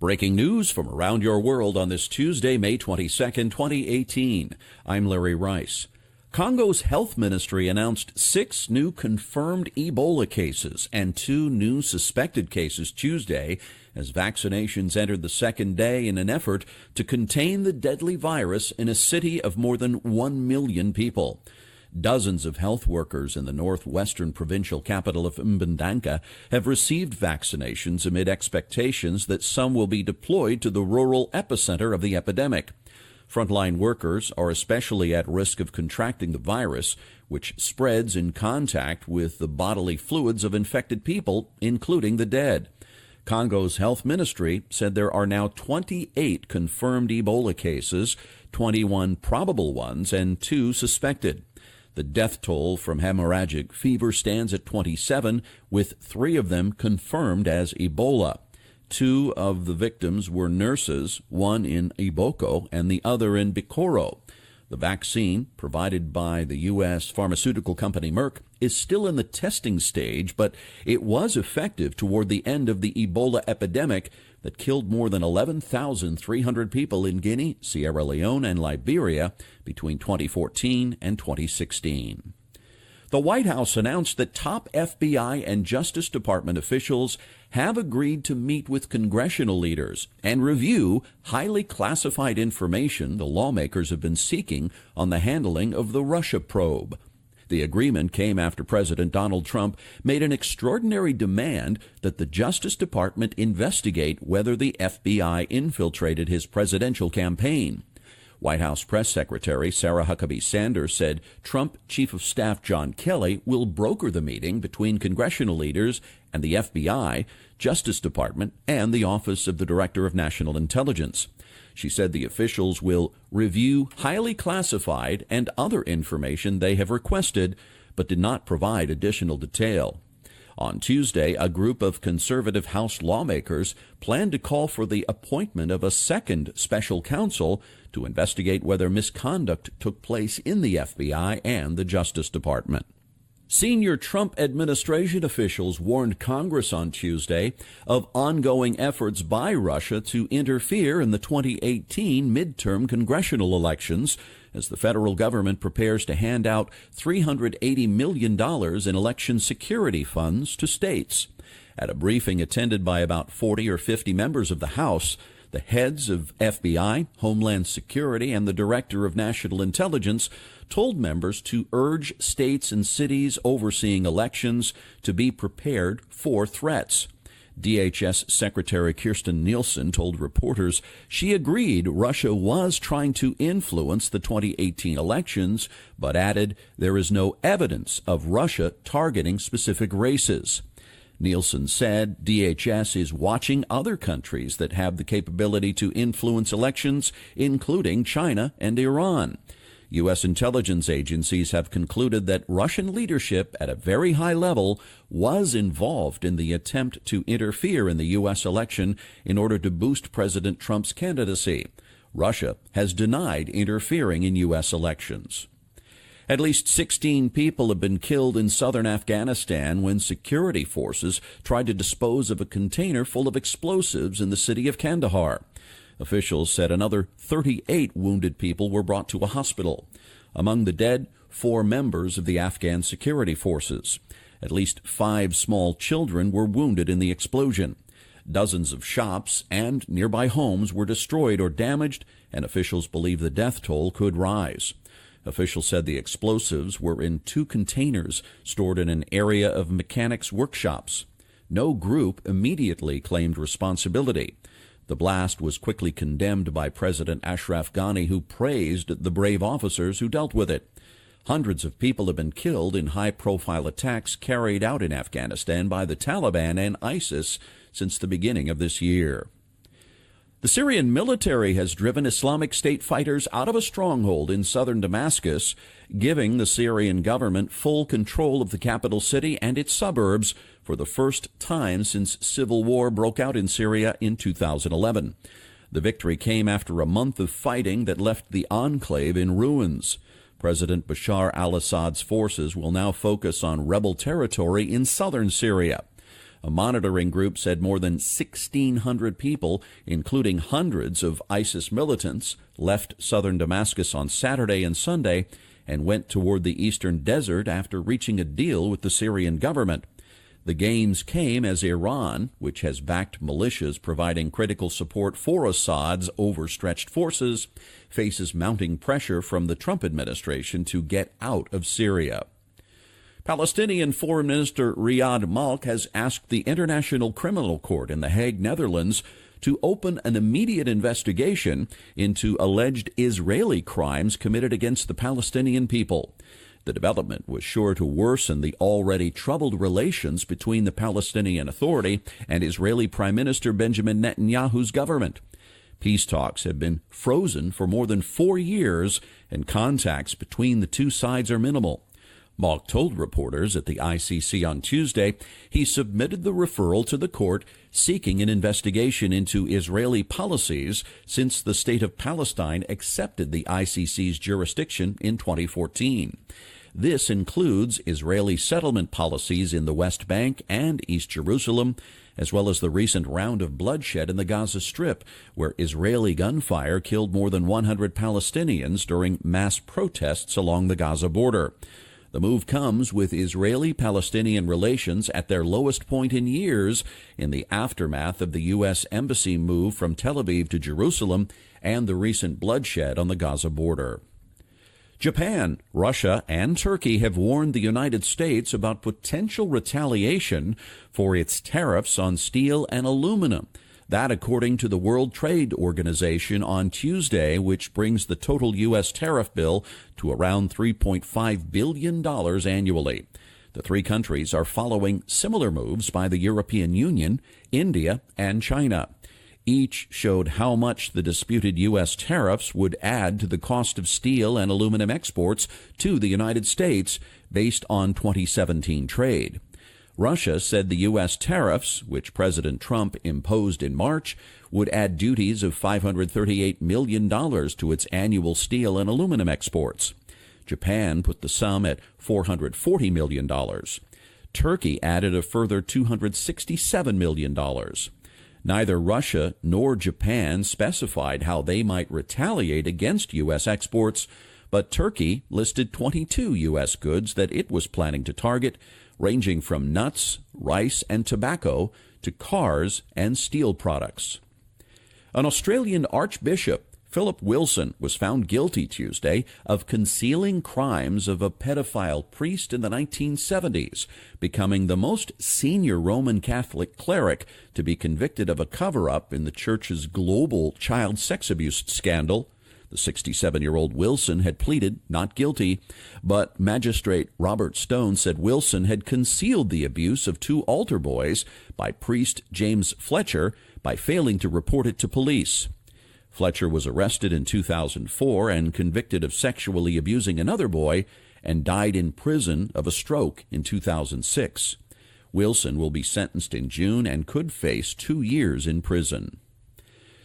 Breaking news from around your world on this Tuesday, May 22nd, 2018. I'm Larry Rice. Congo's health ministry announced 6 new confirmed Ebola cases and 2 new suspected cases Tuesday as vaccinations entered the second day in an effort to contain the deadly virus in a city of more than 1 million people. Dozens of health workers in the northwestern provincial capital of Mbandaka have received vaccinations amid expectations that some will be deployed to the rural epicenter of the epidemic. Frontline workers are especially at risk of contracting the virus, which spreads in contact with the bodily fluids of infected people, including the dead. Congo's health ministry said there are now 28 confirmed Ebola cases, 21 probable ones, and 2 suspected. The death toll from hemorrhagic fever stands at 27, with 3 of them confirmed as Ebola. 2 of the victims were nurses, one in Iboko and the other in Bikoro. The vaccine, provided by the U.S. pharmaceutical company Merck, is still in the testing stage, but it was effective toward the end of the Ebola epidemic that killed more than 11,300 people in Guinea, Sierra Leone, and Liberia between 2014 and 2016. The White House announced that top FBI and Justice Department officials have agreed to meet with congressional leaders and review highly classified information the lawmakers have been seeking on the handling of the Russia probe. The agreement came after President Donald Trump made an extraordinary demand that the Justice Department investigate whether the FBI infiltrated his presidential campaign. White House Press Secretary Sarah Huckabee Sanders said Trump Chief of Staff John Kelly will broker the meeting between congressional leaders and the FBI, Justice Department, and the Office of the Director of National Intelligence. She said the officials will review highly classified and other information they have requested, but did not provide additional detail. On Tuesday, a group of conservative House lawmakers plan to call for the appointment of a second special counsel to investigate whether misconduct took place in the FBI and the Justice Department. Senior Trump administration officials warned Congress on Tuesday of ongoing efforts by Russia to interfere in the 2018 midterm congressional elections as the federal government prepares to hand out $380 million in election security funds to states. At a briefing attended by about 40 or 50 members of the House, the heads of FBI, Homeland Security, and the Director of National Intelligence told members to urge states and cities overseeing elections to be prepared for threats. DHS Secretary Kirstjen Nielsen told reporters she agreed Russia was trying to influence the 2018 elections, but added there is no evidence of Russia targeting specific races. Nielsen said DHS is watching other countries that have the capability to influence elections, including China and Iran. U.S. intelligence agencies have concluded that Russian leadership at a very high level was involved in the attempt to interfere in the U.S. election in order to boost President Trump's candidacy. Russia has denied interfering in U.S. elections. At least 16 people have been killed in southern Afghanistan when security forces tried to dispose of a container full of explosives in the city of Kandahar. Officials said another 38 wounded people were brought to a hospital. Among the dead, 4 members of the Afghan security forces. At least 5 small children were wounded in the explosion. Dozens of shops and nearby homes were destroyed or damaged, and officials believe the death toll could rise. Officials said the explosives were in 2 containers stored in an area of mechanics' workshops. No group immediately claimed responsibility. The blast was quickly condemned by President Ashraf Ghani, who praised the brave officers who dealt with it. Hundreds of people have been killed in high-profile attacks carried out in Afghanistan by the Taliban and ISIS since the beginning of this year. The Syrian military has driven Islamic State fighters out of a stronghold in southern Damascus, giving the Syrian government full control of the capital city and its suburbs for the first time since civil war broke out in Syria in 2011. The victory came after a month of fighting that left the enclave in ruins. President Bashar al-Assad's forces will now focus on rebel territory in southern Syria. A monitoring group said more than 1,600 people, including hundreds of ISIS militants, left southern Damascus on Saturday and Sunday and went toward the eastern desert after reaching a deal with the Syrian government. The gains came as Iran, which has backed militias providing critical support for Assad's overstretched forces, faces mounting pressure from the Trump administration to get out of Syria. Palestinian Foreign Minister Riyad Malk has asked the International Criminal Court in The Hague, Netherlands, to open an immediate investigation into alleged Israeli crimes committed against the Palestinian people. The development was sure to worsen the already troubled relations between the Palestinian Authority and Israeli Prime Minister Benjamin Netanyahu's government. Peace talks have been frozen for more than 4 years, and contacts between the two sides are minimal. Malk told reporters at the ICC on Tuesday he submitted the referral to the court seeking an investigation into Israeli policies since the state of Palestine accepted the ICC's jurisdiction in 2014. This includes Israeli settlement policies in the West Bank and East Jerusalem, as well as the recent round of bloodshed in the Gaza Strip, where Israeli gunfire killed more than 100 Palestinians during mass protests along the Gaza border. The move comes with Israeli-Palestinian relations at their lowest point in years in the aftermath of the U.S. Embassy move from Tel Aviv to Jerusalem and the recent bloodshed on the Gaza border. Japan, Russia, and Turkey have warned the United States about potential retaliation for its tariffs on steel and aluminum. That according to the World Trade Organization on Tuesday, which brings the total U.S. tariff bill to around $3.5 billion annually. The three countries are following similar moves by the European Union, India, and China. Each showed how much the disputed U.S. tariffs would add to the cost of steel and aluminum exports to the United States based on 2017 trade. Russia said the U.S. tariffs, which President Trump imposed in March, would add duties of $538 million to its annual steel and aluminum exports. Japan put the sum at $440 million. Turkey added a further $267 million. Neither Russia nor Japan specified how they might retaliate against U.S. exports, but Turkey listed 22 U.S. goods that it was planning to target, ranging from nuts, rice, and tobacco to cars and steel products. An Australian Archbishop, Philip Wilson, was found guilty Tuesday of concealing crimes of a pedophile priest in the 1970s, becoming the most senior Roman Catholic cleric to be convicted of a cover-up in the church's global child sex abuse scandal. The 67-year-old Wilson had pleaded not guilty, but Magistrate Robert Stone said Wilson had concealed the abuse of 2 altar boys by priest James Fletcher by failing to report it to police. Fletcher was arrested in 2004 and convicted of sexually abusing another boy and died in prison of a stroke in 2006. Wilson will be sentenced in June and could face 2 years in prison.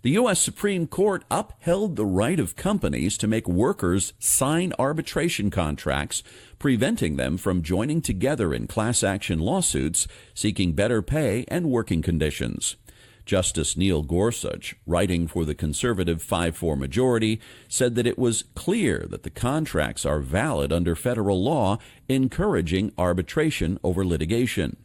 The U.S. Supreme Court upheld the right of companies to make workers sign arbitration contracts, preventing them from joining together in class action lawsuits seeking better pay and working conditions. Justice Neil Gorsuch, writing for the conservative 5-4 majority, said that it was clear that the contracts are valid under federal law, encouraging arbitration over litigation.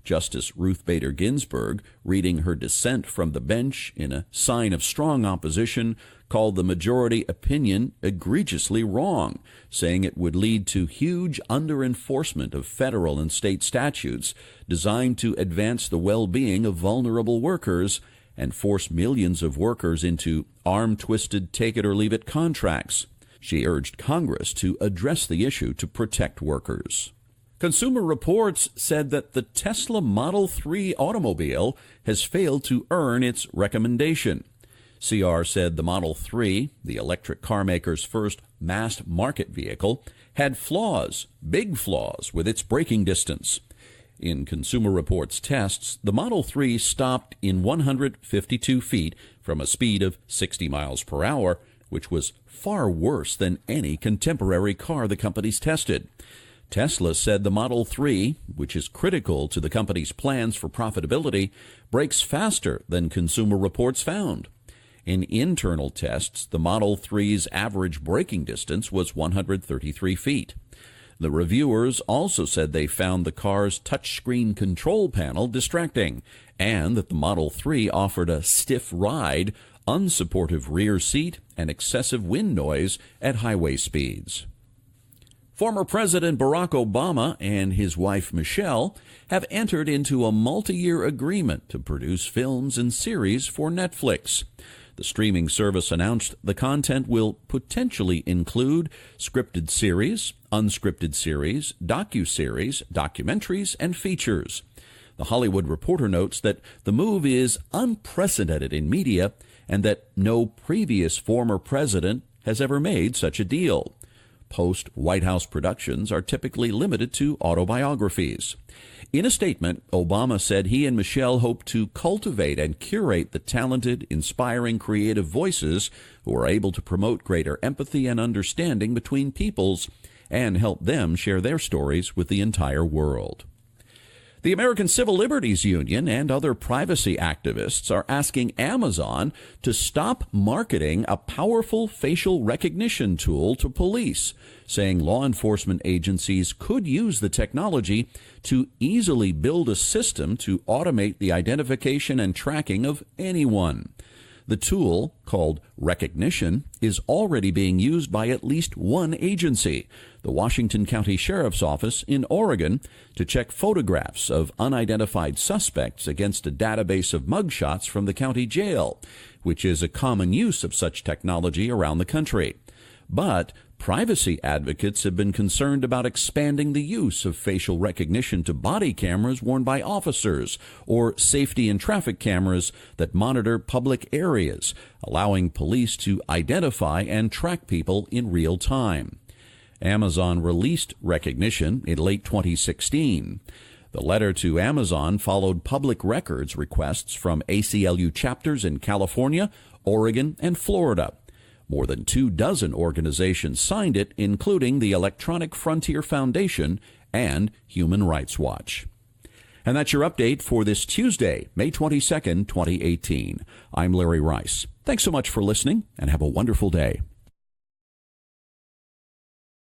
Justice Ruth Bader Ginsburg, reading her dissent from the bench in a sign of strong opposition, called the majority opinion egregiously wrong, saying it would lead to huge under-enforcement of federal and state statutes designed to advance the well-being of vulnerable workers and force millions of workers into arm-twisted take-it-or-leave-it contracts. She urged Congress to address the issue to protect workers. Consumer Reports said that the Tesla Model 3 automobile has failed to earn its recommendation. CR said the Model 3, the electric car maker's first mass-market vehicle, had flaws, big flaws, with its braking distance. In Consumer Reports tests, the Model 3 stopped in 152 feet from a speed of 60 miles per hour, which was far worse than any contemporary car the companies tested. Tesla said the Model 3, which is critical to the company's plans for profitability, brakes faster than Consumer Reports found. In internal tests, the Model 3's average braking distance was 133 feet. The reviewers also said they found the car's touchscreen control panel distracting, and that the Model 3 offered a stiff ride, unsupportive rear seat, and excessive wind noise at highway speeds. Former President Barack Obama and his wife Michelle have entered into a multi-year agreement to produce films and series for Netflix. The streaming service announced the content will potentially include scripted series, unscripted series, docuseries, documentaries, and features. The Hollywood Reporter notes that the move is unprecedented in media and that no previous former president has ever made such a deal. Post-White House productions are typically limited to autobiographies. In a statement, Obama said he and Michelle hope to cultivate and curate the talented, inspiring, creative voices who are able to promote greater empathy and understanding between peoples and help them share their stories with the entire world. The American Civil Liberties Union and other privacy activists are asking Amazon to stop marketing a powerful facial recognition tool to police, saying law enforcement agencies could use the technology to easily build a system to automate the identification and tracking of anyone. The tool, called Recognition, is already being used by at least one agency, the Washington County Sheriff's Office in Oregon, to check photographs of unidentified suspects against a database of mugshots from the county jail, which is a common use of such technology around the country. But privacy advocates have been concerned about expanding the use of facial recognition to body cameras worn by officers or safety and traffic cameras that monitor public areas, allowing police to identify and track people in real time. Amazon released Recognition in late 2016. The letter to Amazon followed public records requests from ACLU chapters in California, Oregon, and Florida. More than 24 organizations signed it, including the Electronic Frontier Foundation and Human Rights Watch. And that's your update for this Tuesday, May 22nd, 2018. I'm Larry Rice. Thanks so much for listening, and have a wonderful day.